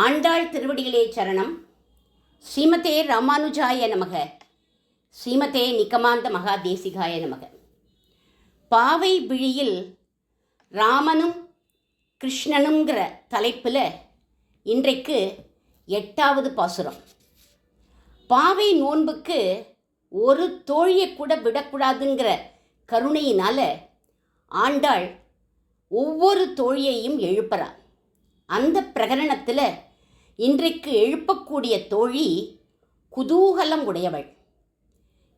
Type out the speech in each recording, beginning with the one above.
ஆண்டாள் திருவடிகளே சரணம். ஸ்ரீமதே ராமானுஜாய நமக. ஸ்ரீமதே நிகமாந்த மகாதேசிகாய நமக. பாவை விழியில் ராமனும் கிருஷ்ணனுங்கிற தலைப்பில் இன்றைக்கு 8வது பாசுரம். பாவை நோன்புக்கு ஒரு தோழியை கூட விடக்கூடாதுங்கிற கருணையினால் ஆண்டாள் ஒவ்வொரு தோழியையும் எழுப்புறார். அந்த பிரகரணத்தில் இன்றைக்கு எழுப்பக்கூடிய தோழி குதூகலம் உடையவள்,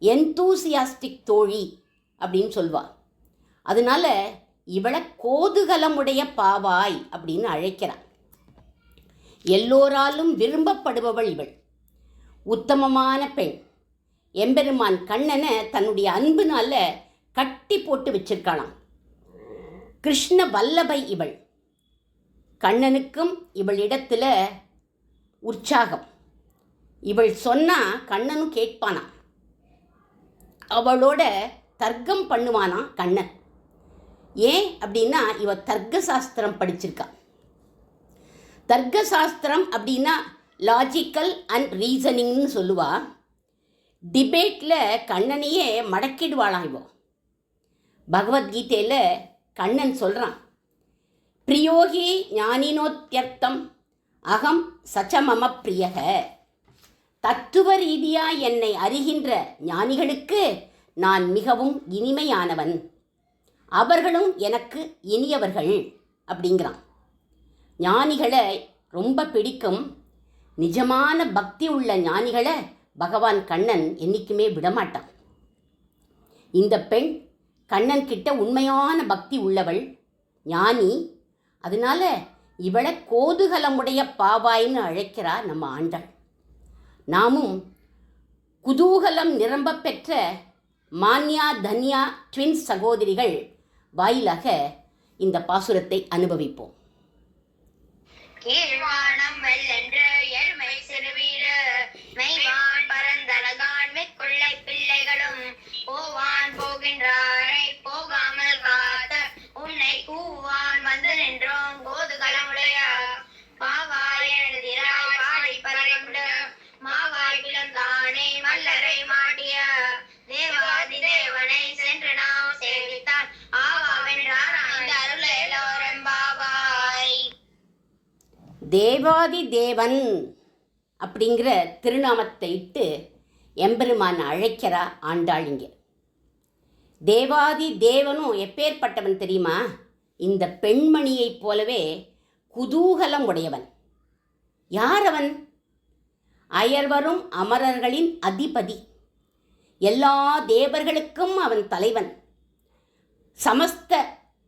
எந்தூசியாஸ்டிக் தோழி அப்படின்னு சொல்வாள். அதனால இவளை கோதுகலமுடைய பாவாய் அப்படின்னு அழைக்கிறாள். எல்லோராலும் விரும்பப்படுபவள் இவள். உத்தமமான பெண். எம்பெருமான் கண்ணனை தன்னுடைய அன்புனால கட்டி போட்டு வச்சிருக்காளாம். கிருஷ்ண வல்லபை இவள். கண்ணனுக்கும் இவளிடத்தில் உற்சாகம். இவள் சொன்னால் கண்ணனும் கேட்பானா. அவளோட தர்க்கம் பண்ணுவானா கண்ணன். ஏன் அப்படின்னா இவ தர்க்க சாஸ்திரம் படிச்சிருக்கா. தர்க்க சாஸ்திரம் அப்படின்னா லாஜிக்கல் அண்ட் ரீசனிங்னு சொல்லுவா. டிபேட்டில் கண்ணனையே மடக்கிடுவாளாம் இவோ. பகவத்கீதையில் கண்ணன் சொல்கிறான், பிரியோகி ஞானினோத்யர்த்தம் அகம் சச்சமம பிரியக. தத்துவ ரீதியாக என்னை அறிகின்ற ஞானிகளுக்கு நான் மிகவும் இனிமையானவன், அவர்களும் எனக்கு இனியவர்கள் அப்படிங்கிறான். ஞானிகளை ரொம்ப பிடிக்கும். நிஜமான பக்தி உள்ள ஞானிகளை பகவான் கண்ணன் என்றைக்குமே விடமாட்டான். இந்த பெண் கண்ணன் கிட்ட உண்மையான பக்தி உள்ளவள், ஞானி. அதனால இவளை கோதுகலமுடைய பாவாயின்னு அழைக்கிறா நம்ம ஆண்டாள். நாமும் குதூகலம் நிரம்ப பெற்ற மான்யா தன்யா ட்வின்ஸ் சகோதரிகள் வாயிலாக இந்த பாசுரத்தை அனுபவிப்போம். கீழ்வானம் வெல்லென்று எருமை சிறுவீடு மெய்வான் பரந்தனகான் மிக்குள்ளை பிள்ளைகளும் போவான் போகின்றாரை போகாமல் காத்த உன்னை கூவான் வந்து நின்றோம் கோதுகலமுடைய பாவாய் எழுதிராய் பாடி பறந்து மாவாய் பிளந்தானே மல்லரை மாட்டிய தேவாதி தேவனை சென்று நாம் சேவித்தால் ஆவாவென்றார் அந்த அருள் எல்லோரும் பாவாய். தேவாதி தேவன் அப்படிங்கிற திருநாமத்தை இட்டு எம்பெருமான் அழைக்கிறா ஆண்டாள். இங்கே தேவாதி தேவனும் எப்பேற்பட்டவன் தெரியுமா? இந்த பெண்மணியைப் போலவே குதூகலம் உடையவன். யார் அவன்? அயர்வரும் அமரர்களின் அதிபதி. எல்லா தேவர்களுக்கும் அவன் தலைவன். சமஸ்த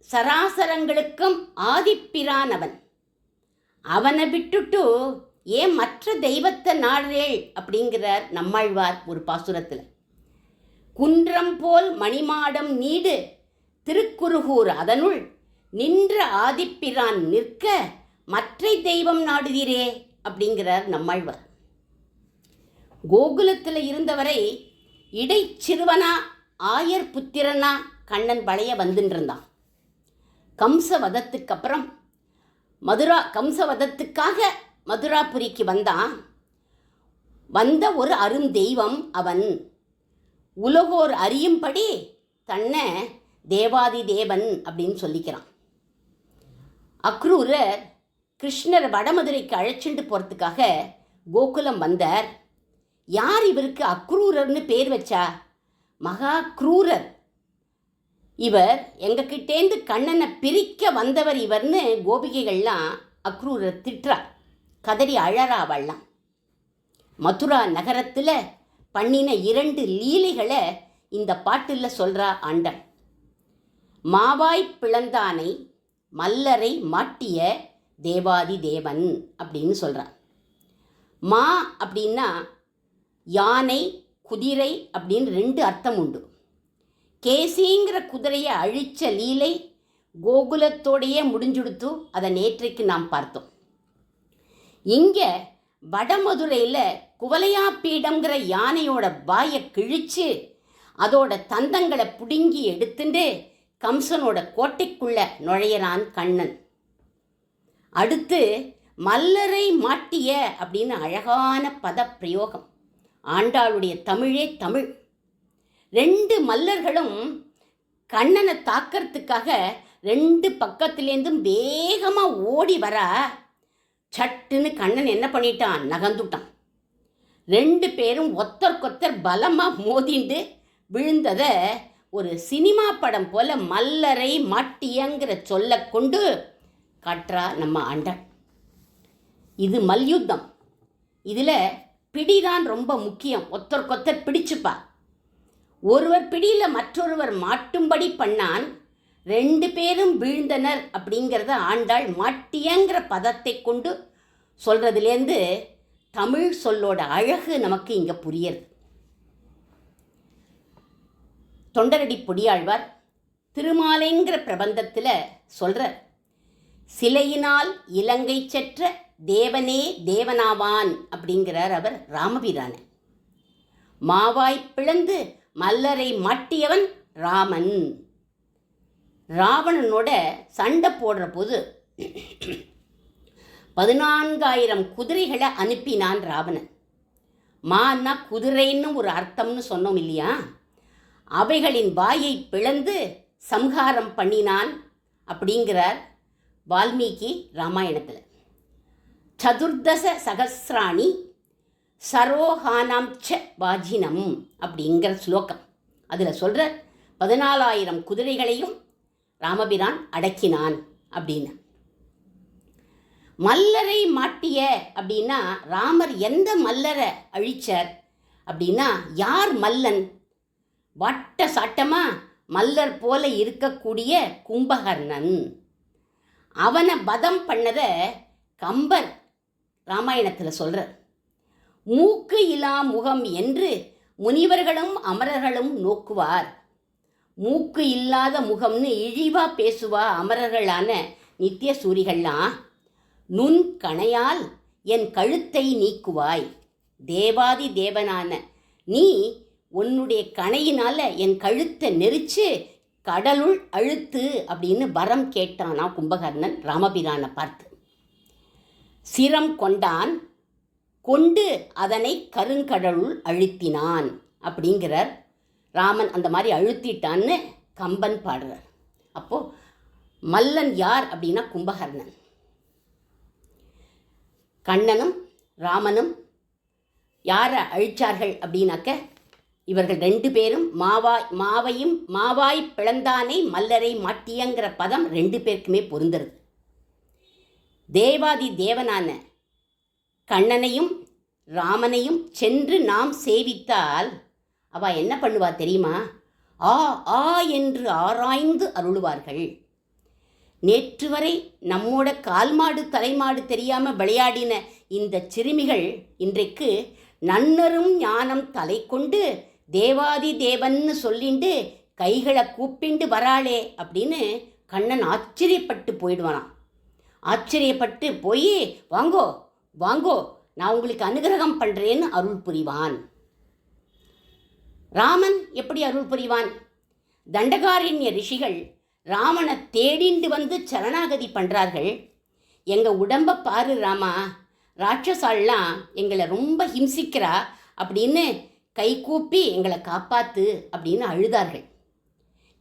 சராசரங்களுக்கும் ஆதிப்பிரான் அவன். அவனை விட்டுட்டு ஏன் மற்ற தெய்வத்தை நாடுறேள் அப்படிங்கிறார் நம்மாழ்வார் ஒரு பாசுரத்தில். குன்றம் போல் மணிமாடம் நீடு திருக்குறுகூர் அதனுள் நின்ற ஆதிப்பிரான் நிற்க மற்றை தெய்வம் நாடுகிறே அப்படிங்கிறார் நம்மாழ்வார். கோகுலத்தில் இருந்தவரை இடைச்சிறுவனா ஆயர் புத்திரனா கண்ணன் வளைய வந்துன்றிருந்தான். கம்சவதத்துக்கு அப்புறம் கம்சவதத்துக்காக மதுராபுரிக்கு வந்த ஒரு அரும் தெய்வம் அவன். உலகோர் அறியும்படி தன்னை தேவாதி தேவன் அப்படின்னு சொல்லிக்கிறான். அக்ரூரர் கிருஷ்ணர் வடமதுரைக்கு அழைச்சிட்டு போகிறதுக்காக கோகுலம் வந்தார். யார் இவருக்கு அக்ரூரர்னு பேர் வச்சா? மகா க்ரூரர் இவர். எங்ககிட்டேந்து கண்ணனை பிரிக்க வந்தவர் இவர்னு கோபிகைகள்லாம் அக்ரூரர் திட்டுறார், கதறி அழறாவல்லாம். மதுரா நகரத்தில் பண்ணின 2 லீலைகளை இந்த பாட்டில் சொல்கிறா ஆண்டாள். மாவாய் பிளந்தானை மல்லரை மாட்டிய தேவாதி தேவன் அப்படின்னு சொல்கிறார். மா அப்படின்னா யானை, குதிரை அப்படின்னு 2 அர்த்தம் உண்டு. கேசிங்கிற குதிரையை அழித்த லீலை கோகுலத்தோடையே முடிஞ்சுடுத்து. அதை நேற்றைக்கு நாம் பார்த்தோம். இங்கே வடமதுரையில் குவலையா பீடம்ங்கிற யானையோட வாயை கிழிச்சு அதோட தந்தங்களை பிடுங்கி எடுத்துட்டு கம்சனோட கோட்டைக்குள்ள நுழையிறான் கண்ணன். அடுத்து மல்லரை மாட்டிய அப்படின்னு அழகான பத பிரயோகம். ஆண்டாளுடைய தமிழே தமிழ். 2 மல்லர்களும் கண்ணனை தாக்கிறதுக்காக 2 பக்கத்துலேருந்தும் வேகமாக ஓடி வர சட்டுன்னு கண்ணன் என்ன பண்ணிட்டான், நகர்ந்துட்டான். 2 பேரும் ஒத்தருக்கொத்தர் பலமாக மோதிண்டு விழுந்ததை ஒரு சினிமா படம் போல மல்லரை மாட்டியங்கிற சொல்ல கொண்டு காட்டுறா நம்ம ஆண்டாள். இது மல்யுத்தம். இதில் பிடிதான் ரொம்ப முக்கியம். ஒத்தருக்கொத்தர் பிடிச்சுப்பா. ஒருவர் பிடியில் மற்றொருவர் மாட்டும்படி பண்ணான். 2 பேரும் வீழ்ந்தனர் அப்படிங்கிறத ஆண்டாள் மாட்டியங்கிற பதத்தை கொண்டு சொல்கிறதுலேருந்து தமிழ் சொல்லோட அழகு நமக்கு இங்கே புரியுது. தொண்டரடி பொடியாழ்வார் திருமாலைங்கிற பிரபந்தத்தில் சொல்கிறார், சிலையினால் இலங்கை செற்ற தேவனே தேவனாவான் அப்படிங்கிறார் அவர் ராமபிரான. மாவாய் பிளந்து மல்லரை மாட்டியவன் ராமன். ராவணனோட சண்டை போடுற போது 14,000 குதிரைகளை அனுப்பினான் ராவணன். மான்னா குதிரைன்னு ஒரு அர்த்தம்னு சொன்னோம் இல்லையா? அவைகளின் வாயை பிளந்து சம்ஹாரம் பண்ணினான் அப்படிங்கிறார் வால்மீகி ராமாயணத்தில். சதுர்தச சகசிராணி சரோஹானாம் ச வாஜினம் அப்படிங்கிற ஸ்லோகம். அதில் சொல்கிற 14,000 குதிரைகளையும் ராமபிரான் அடக்கினான் அப்படின்னு. மல்லரை மாட்டிய அப்படின்னா ராமர் எந்த மல்லரை அழிச்சார் அப்படின்னா, யார் மல்லன்? வட்ட சாட்டமாக மல்லர் போல இருக்கக்கூடிய கும்பகர்ணன். அவனை பதம் பண்ணதை கம்பர் ராமாயணத்தில் சொல்கிறார். மூக்கு இலா முகம் என்று முனிவர்களும் அமரர்களும் நோக்குவார். மூக்கு இல்லாத முகம்னு இழிவாக பேசுவா அமரர்களான நித்திய சூரிகள்லாம். நுண் கணையால் என் கழுத்தை நீக்குவாய். தேவாதி தேவனான நீ உன்னுடைய கணையினால் என் கழுத்தை நெரிச்சு கடலுள் அழுத்து அப்படின்னு வரம் கேட்டானா கும்பகர்ணன் ராமபிரானை பார்த்து. சிரம் கொண்டான், கொண்டு அதனை கருங்கடலுள் அழுத்தினான் அப்படிங்கிறார். ராமன் அந்த மாதிரி அழுத்திட்டான்னு கம்பன் பாடுறார். அப்போது மல்லன் யார் அப்படின்னா கும்பகர்ணன். கண்ணனும் ராமனும் யாரை அழிச்சார்கள் அப்படின்னாக்க, இவர்கள் 2 பேரும் மாவாய் பிளந்தானை மல்லரை மாட்டியங்கிற பதம் 2 பேருக்குமே பொருந்துறது. தேவாதி தேவனான கண்ணனையும் ராமனையும் சென்று நாம் சேவித்தால் அவ என்ன பண்ணுவா தெரியுமா? ஆ ஆ என்று ஆராய்ந்து அருளுவார்கள். நேற்று வரை நம்மோட கால்மாடு தலைமாடு தெரியாமல் விளையாடின இந்த சிறுமிகள் இன்றைக்கு நன்னரும் ஞானம் தலை கொண்டு தேவாதி தேவன்னு சொல்லிண்டு கைகளை கூப்பிண்டு வராளே அப்படின்னு கண்ணன் ஆச்சரியப்பட்டு போயிடுவானாம். ஆச்சரியப்பட்டு போய் வாங்கோ வாங்கோ நான் உங்களுக்கு அனுகிரகம் பண்ணுறேன்னு அருள் புரிவான். ராமன் எப்படி அருள் புரிவான்? தண்டகாரண்ய ரிஷிகள் ராமனை தேடிண்டு வந்து சரணாகதி பண்ணுறார்கள். எங்கள் உடம்பை பாரு ராமா, ராட்சசாலாம் எங்களை ரொம்ப ஹிம்சிக்கிறா அப்படின்னு கை கூப்பி எங்களை காப்பாத்து அப்படின்னு அழுதார்கள்.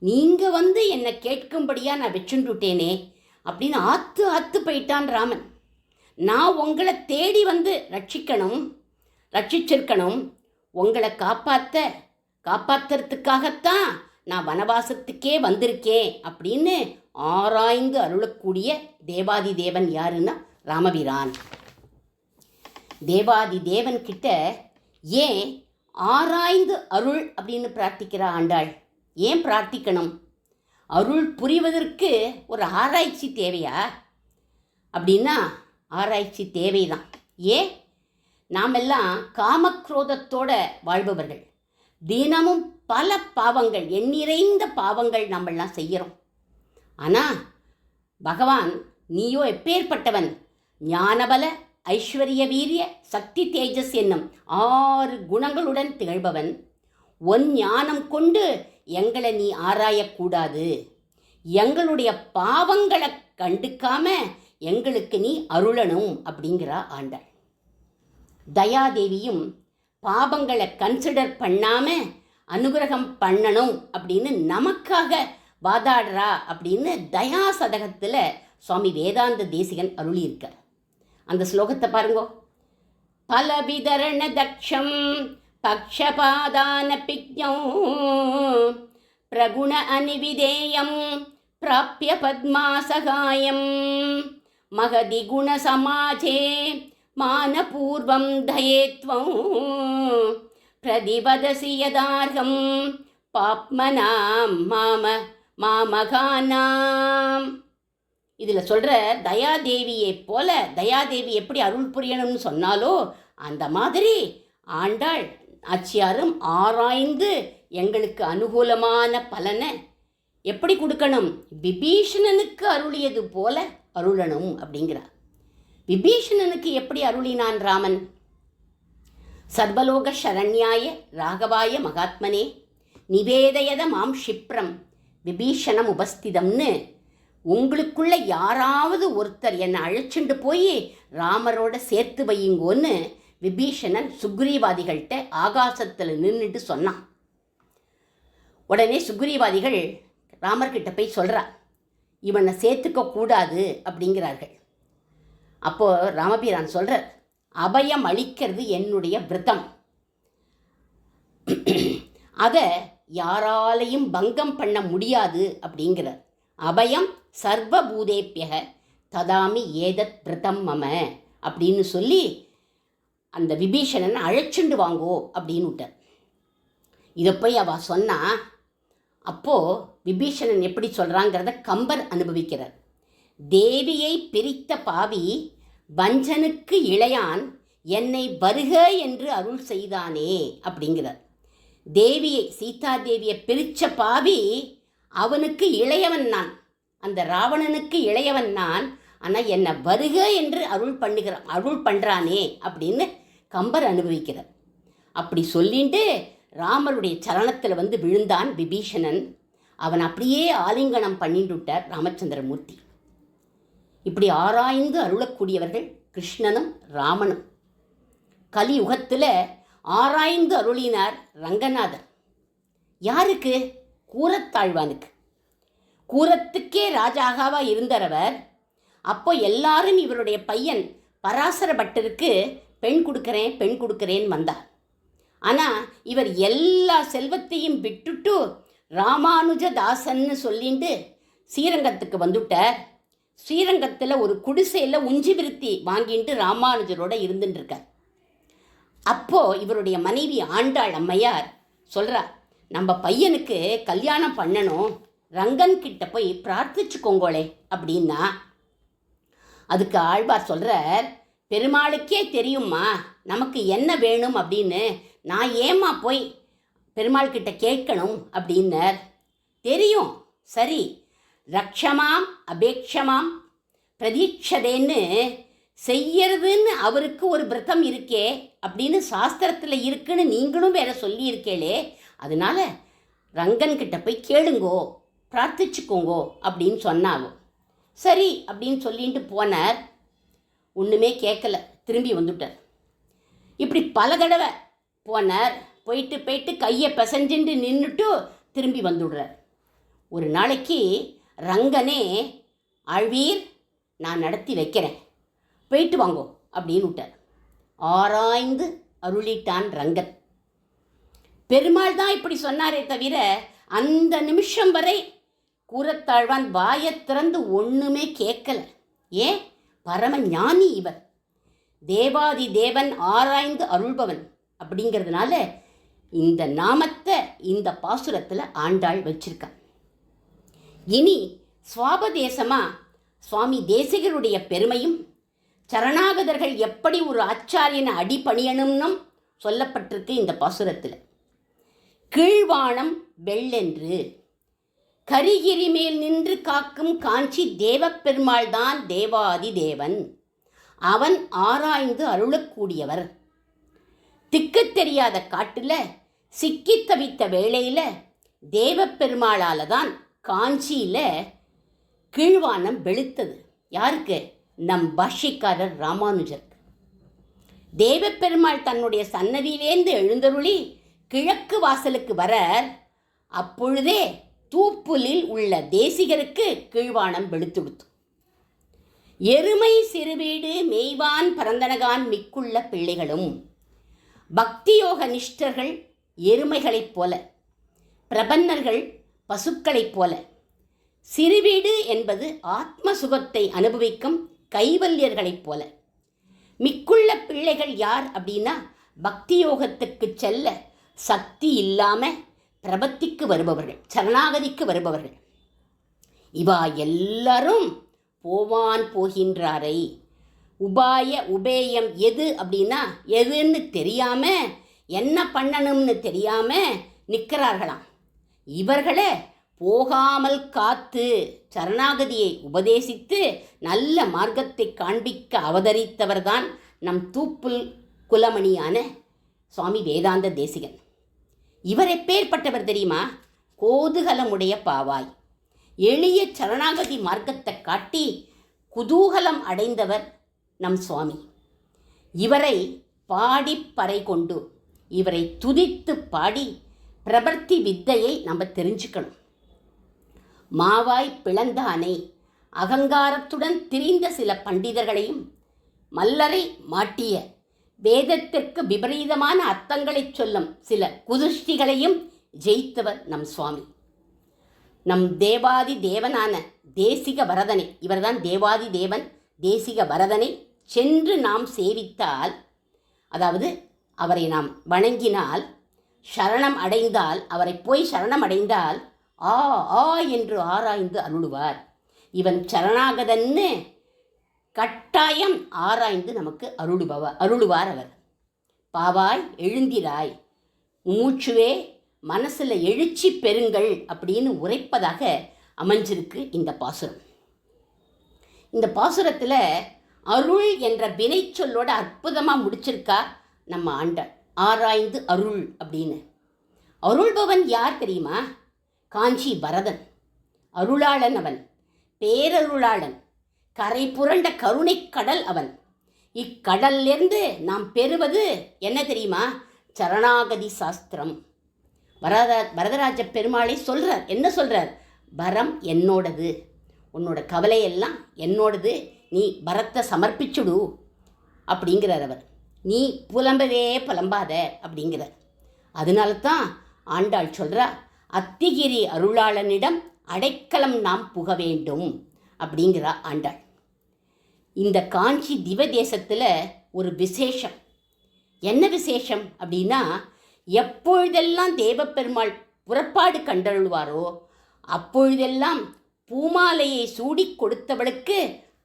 நீங்கள் வந்து என்னை கேட்கும்படியாக நான் வச்சுட்டுட்டேனே அப்படின்னு ஆத்து போயிட்டான் ராமன். நான் உங்களை தேடி வந்து ரட்சிச்சிருக்கணும். உங்களை காப்பாற்றுறதுக்காகத்தான் நான் வனவாசத்துக்கே வந்திருக்கேன் அப்படின்னு ஆராய்ந்து அருளக்கூடிய தேவாதி தேவன் யாருன்னா ராமபிரான். தேவாதி தேவன் கிட்ட ஏன் ஆராய்ந்து அருள் அப்படின்னு பிரார்த்திக்கிறா ஆண்டாள்? ஏன் பிரார்த்திக்கணும்? அருள் புரிவதற்கு ஒரு ஆராய்ச்சி தேவையா அப்படின்னா ஆராய்ச்சி தேவைதான். ஏன்? நாமெல்லாம் காமக்ரோதத்தோட வாழ்பவர்கள். தினமும் பல பாவங்கள், எண்ணிறைந்த பாவங்கள் நம்மெல்லாம் செய்கிறோம். ஆனால் பகவான் நீயோ எப்பேற்பட்டவன்? ஞானபல ஐஸ்வர்ய வீரிய சக்தி தேஜஸ் என்னும் 6 குணங்களுடன் திகழ்பவன். உன் ஞானம் கொண்டு எங்களை நீ ஆராயக்கூடாது. எங்களுடைய பாவங்களை கண்டுக்காம எங்களுக்கு நீ அருளணும் அப்படிங்கிறா ஆண்டாள். தயாதேவியும் பாபங்களை கன்சிடர் பண்ணாமல் அனுகிரகம் பண்ணணும் அப்படின்னு நமக்காக வாதாடுறா அப்படின்னு தயா சதகத்தில் சுவாமி வேதாந்த தேசிகன் அருளியிருக்கார். அந்த ஸ்லோகத்தை பாருங்கோ. பலவிதரண தக்ஷம் பக்ஷபாதான பிக்ஞம் பிரகுண அனிவிதேயம் பிராப்ய பத்மாசகாயம் மகதி குண சமாஜே மானபூர்வம் தயேத்வம் பிரதிவதசி யதார்ஹம் பாப்மனாம் மாமகானாம். இதில் சொல்கிற தயாதேவியை போல தயாதேவி எப்படி அருள் புரியணும்னு சொன்னாலோ அந்த மாதிரி ஆண்டாள் ஆச்சியாரும் ஆராய்ந்து எங்களுக்கு அனுகூலமான பலனை எப்படி கொடுக்கணும், விபீஷணனுக்கு அருளியது போல அருளணும் அப்படிங்கிறார். விபீஷணனுக்கு எப்படி அருளினான் ராமன்? சர்வலோக சரண்யாய ராகவாய மகாத்மனே நிவேதயத மாம் க்ஷிப்ரம் விபீஷணம் உபஸ்திதம்னு உங்களுக்குள்ள யாராவது ஒருத்தர் என்னை அழைச்சிட்டு போய் ராமரோட சேர்த்து வையுங்கோன்னு விபீஷணன் சுக்ரீவாதிகள்கிட்ட ஆகாசத்தில் நின்றுட்டு சொன்னான். உடனே சுக்ரீவாதிகள் ராமர்கிட்ட போய் சொல்கிறா, இவனை சேர்த்துக்க கூடாது அப்படிங்கிறார்கள். அப்போது ராமபிரான் சொல்கிறார், அபயம் அளிக்கிறது என்னுடைய விரதம், அதை யாராலையும் பங்கம் பண்ண முடியாது அப்படிங்கிறார். அபயம் சர்வபூதேபியக ததாமி ஏதத் விரதம் மம அப்படின்னு சொல்லி அந்த விபீஷணன் அழைச்சுண்டு வாங்கோ அப்படின்னு விட்டார். இதை போய் அவ சொன்னா, அப்போது விபீஷணன் எப்படி சொல்கிறாங்கிறத கம்பர் அனுபவிக்கிறார். தேவியை பிரித்த பாவி வஞ்சனுக்கு இளையான் என்னை வருக என்று அருள் செய்தானே அப்படிங்கிறார். தேவியை சீதாதேவியை பிரித்த பாவி அவனுக்கு இளையவன் நான், அந்த ராவணனுக்கு இளையவன் நான், ஆனால் என்னை வருக என்று அருள் பண்ணுறானே அப்படின்னு கம்பர் அனுபவிக்கிறார். அப்படி சொல்லிட்டு ராமருடைய சரணத்தில் வந்து விழுந்தான் விபீஷணன். அவன் அப்படியே ஆலிங்கனம் பண்ணிட்டு விட்டார் ராமச்சந்திரமூர்த்தி. இப்படி ஆராய்ந்து அருளக்கூடியவர்கள் கிருஷ்ணனும் ராமனும். கலியுகத்தில் ஆராய்ந்து அருளினார் ரங்கநாதர். யாருக்கு? கூரத்தாழ்வானுக்கு. கூரத்துக்கே ராஜாகாவா இருந்தவர். அப்போ எல்லாரும் இவருடைய பையன் பராசர பட்டருக்கு பெண் கொடுக்குறேன்னு வந்தார். ஆனால் இவர் எல்லா செல்வத்தையும் விட்டுட்டு ராமானுஜதாசன்னு சொல்லிட்டு ஸ்ரீரங்கத்துக்கு வந்துட்டார். ஸ்ரீரங்கத்தில் ஒரு குடிசையில் உஞ்சி விருத்தி வாங்கிட்டு ராமானுஜரோட இருந்துட்டுருக்கார். அப்போது இவருடைய மனைவி ஆண்டாள் அம்மையார் சொல்கிறார், நம்ம பையனுக்கு கல்யாணம் பண்ணணும், ரங்கன் கிட்ட போய் பிரார்த்திச்சுக்கோங்களே அப்படின்னா. அதுக்கு ஆழ்வார் சொல்கிறார், பெருமாளுக்கே தெரியுமா நமக்கு என்ன வேணும் அப்படின்னு, நான் ஏமா போய் பெருமாள் கிட்ட கேட்கணும் அப்படின்னார். தெரியும், சரி, ரக்ஷமாம் அபேக்ஷமாம் பிரதீட்சதேன்னு செய்யறதுன்னு அவருக்கு ஒரு விரதம் இருக்கே அப்படின்னு சாஸ்திரத்தில் இருக்குன்னு நீங்களும் வேற சொல்லியிருக்கேளே, அதனால ரங்கன்கிட்ட போய் கேளுங்கோ, பிரார்த்திச்சுக்கோங்கோ அப்படின்னு சொன்னாவோ. சரி அப்படின்னு சொல்லிட்டு போனார். ஒன்றுமே கேட்கல, திரும்பி வந்துட்டார். இப்படி பல தடவை போனார். போயிட்டு கையை பிசைஞ்சுட்டு நின்றுட்டு திரும்பி வந்துடுறார். ஒரு நாளைக்கு ரங்கனே, ஆழ்வீர் நான் நடத்தி வைக்கிறேன், போயிட்டு வாங்கோ அப்படின்னு விட்டார். ஆராய்ந்து அருளிட்டான் ரங்கன். பெருமாள் தான் இப்படி சொன்னாரே தவிர அந்த நிமிஷம் வரை கூரத்தாழ்வான் வாயை திறந்து ஒன்றுமே கேட்கல. ஏன்? பரம ஞானி இவர், தேவாதி தேவன் ஆராய்ந்து அருள்பவன் அப்படிங்கிறதுனால இந்த நாமத்தை இந்த பாசுரத்தில் ஆண்டாள் வச்சிருக்கான். இனி சுவாபதேசமாக சுவாமி தேசிகருடைய பெருமையும் சரணாகதர்கள் எப்படி ஒரு ஆச்சாரியனை அடிபணியணும்னும் சொல்லப்பட்டிருக்கு இந்த பாசுரத்தில். கீழ்வானம் வெள்ளென்று கரிகிரி மேல் நின்று காக்கும் காஞ்சி தேவப்பெருமாள் தான் தேவாதி தேவன். அவன் ஆராய்ந்து அருளக்கூடியவர். திக்கு தெரியாத காட்டில் சிக்கி தவித்த வேளையில் தேவப்பெருமாளால் தான் காஞ்சியில் கீழ்வானம் வெளுத்தது. யாருக்கு? நம் பாஷ்யக்காரர் ராமானுஜர். தேவப்பெருமாள் தன்னுடைய சன்னதியிலேந்து எழுந்தருளி கிழக்கு வாசலுக்கு வர அப்பொழுதே தூப்புலில் உள்ள தேசிகருக்கு கீழ்வானம் வெளுத்துடுத்து. எருமை சிறுவீடு மெய்வான் பரந்தனகான் மிக்குள்ள பிள்ளைகளும். பக்தியோக நிஷ்டர்கள் எருமைகளைப் போல, பிரபன்னர்கள் பசுக்களைப் போல. சிறுவீடு என்பது ஆத்ம சுகத்தை அனுபவிக்கும் கைவல்யர்களைப் போல. மிக்குள்ள பிள்ளைகள் யார் அப்படின்னா, பக்தியோகத்துக்கு செல்ல சக்தி இல்லாமல் பிரபத்திக்கு வருபவர்கள், சரணாகதிக்கு வருபவர்கள். இவா எல்லாரும் போவான் போகின்றாரை. உபேயம் எது அப்படின்னா, எதுன்னு தெரியாமல் என்ன பண்ணணும்னு தெரியாமல் நிற்கிறார்களாம். இவர்களை போகாமல் காத்து சரணாகதியை உபதேசித்து நல்ல மார்க்கத்தை காண்பிக்க அவதரித்தவர்தான் நம் தூப்புல் குலமணியான சுவாமி வேதாந்த தேசிகன். இவர் எப்பேற்பட்டவர் தெரியுமா? கோதுகலமுடைய பாவாய். எளிய சரணாகதி மார்க்கத்தை காட்டி குதூகலம் அடைந்தவர் நம் சுவாமி. இவரை பாடிப்பறை கொண்டு, இவரை துதித்து பாடி பிரபர்த்தி வித்தையை நம்ம தெரிஞ்சுக்கணும். மாவாய் பிளந்தானை அகங்காரத்துடன் திரிந்த சில பண்டிதர்களையும் மல்லரை மாட்டிய வேதத்திற்கு விபரீதமான அர்த்தங்களை சொல்லும் சில குதிஷ்டிகளையும் ஜெயித்தவர் நம் சுவாமி. நம் தேவாதி தேவனான தேசிக வரதனை, இவர்தான் தேவாதி தேவன் தேசிக வரதனை சென்று நாம் சேவித்தால், அதாவது அவரை நாம் வணங்கினால், சரணம் அடைந்தால், அவரை போய் சரணம் அடைந்தால் ஆ ஆ என்று ஆராய்ந்து அருளுவார். இவன் சரணாகதன்னு கட்டாயம் ஆராய்ந்து நமக்கு அருளுவார் அவர். பாவாய் எழுந்திராய், மூச்சுவே மனசில் எழுச்சி பெறுங்கள் அப்படின்னு உரைப்பதாக அமைஞ்சிருக்கு இந்த பாசுரம். இந்த பாசுரத்தில் அருள் என்ற வினை சொல்லோட அற்புதமாக முடிச்சிருக்கா நம்ம ஆண்டாள். ஆராய்ந்து அருள் அப்படின்னு. அருள்பவன் யார் தெரியுமா? காஞ்சி பரதன். அருளாளன் அவன், பேரருளாளன், கரை புரண்ட கருணை கடல் அவன். இக்கடல்லிருந்து நாம் பெறுவது என்ன தெரியுமா? சரணாகதி சாஸ்திரம். வரதராஜ பெருமாளை சொல்கிறார். என்ன சொல்கிறார்? பரம் என்னோடது, உன்னோட கவலையெல்லாம் என்னோடது, நீ பரத்தை சமர்ப்பிச்சுடு அப்படிங்கிறார் அவர். நீ புலம்பவே புலம்பாத அப்படிங்கிறார். அதனால தான் ஆண்டாள் சொல்கிறா, அத்திகிரி அருளாளனிடம் அடைக்கலம் நாம் புக வேண்டும் அப்படிங்கிறா ஆண்டாள். இந்த காஞ்சி திவதேசத்தில் ஒரு விசேஷம். என்ன விசேஷம் அப்படின்னா, எப்பொழுதெல்லாம் தேவப்பெருமாள் புறப்பாடு கண்டருள்வாரோ அப்பொழுதெல்லாம் பூமாலையை சூடி கொடுத்தவளுக்கு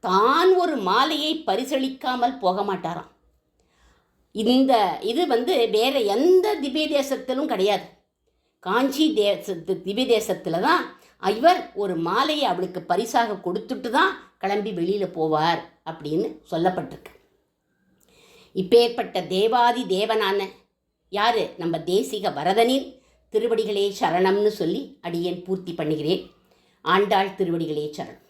தான் ஒரு மாலையை பரிசளிக்காமல் போக மாட்டாராம். இது வேற எந்த திவ்ய தேசத்திலும் கிடையாது. காஞ்சி திவ்ய தேசத்தில் தான் இவர் ஒரு மாலையை அவளுக்கு பரிசாக கொடுத்துட்டு தான் கிளம்பி வெளியில் போவார் அப்படின்னு சொல்லப்பட்டிருக்கு. இப்பேற்பட்ட தேவாதி தேவனான யார்? நம்ம தேசிக வரதனின் திருவடிகளே சரணம்னு சொல்லி அடியேன் பூர்த்தி பண்ணுகிறேன். ஆண்டாள் திருவடிகளே சரணம்.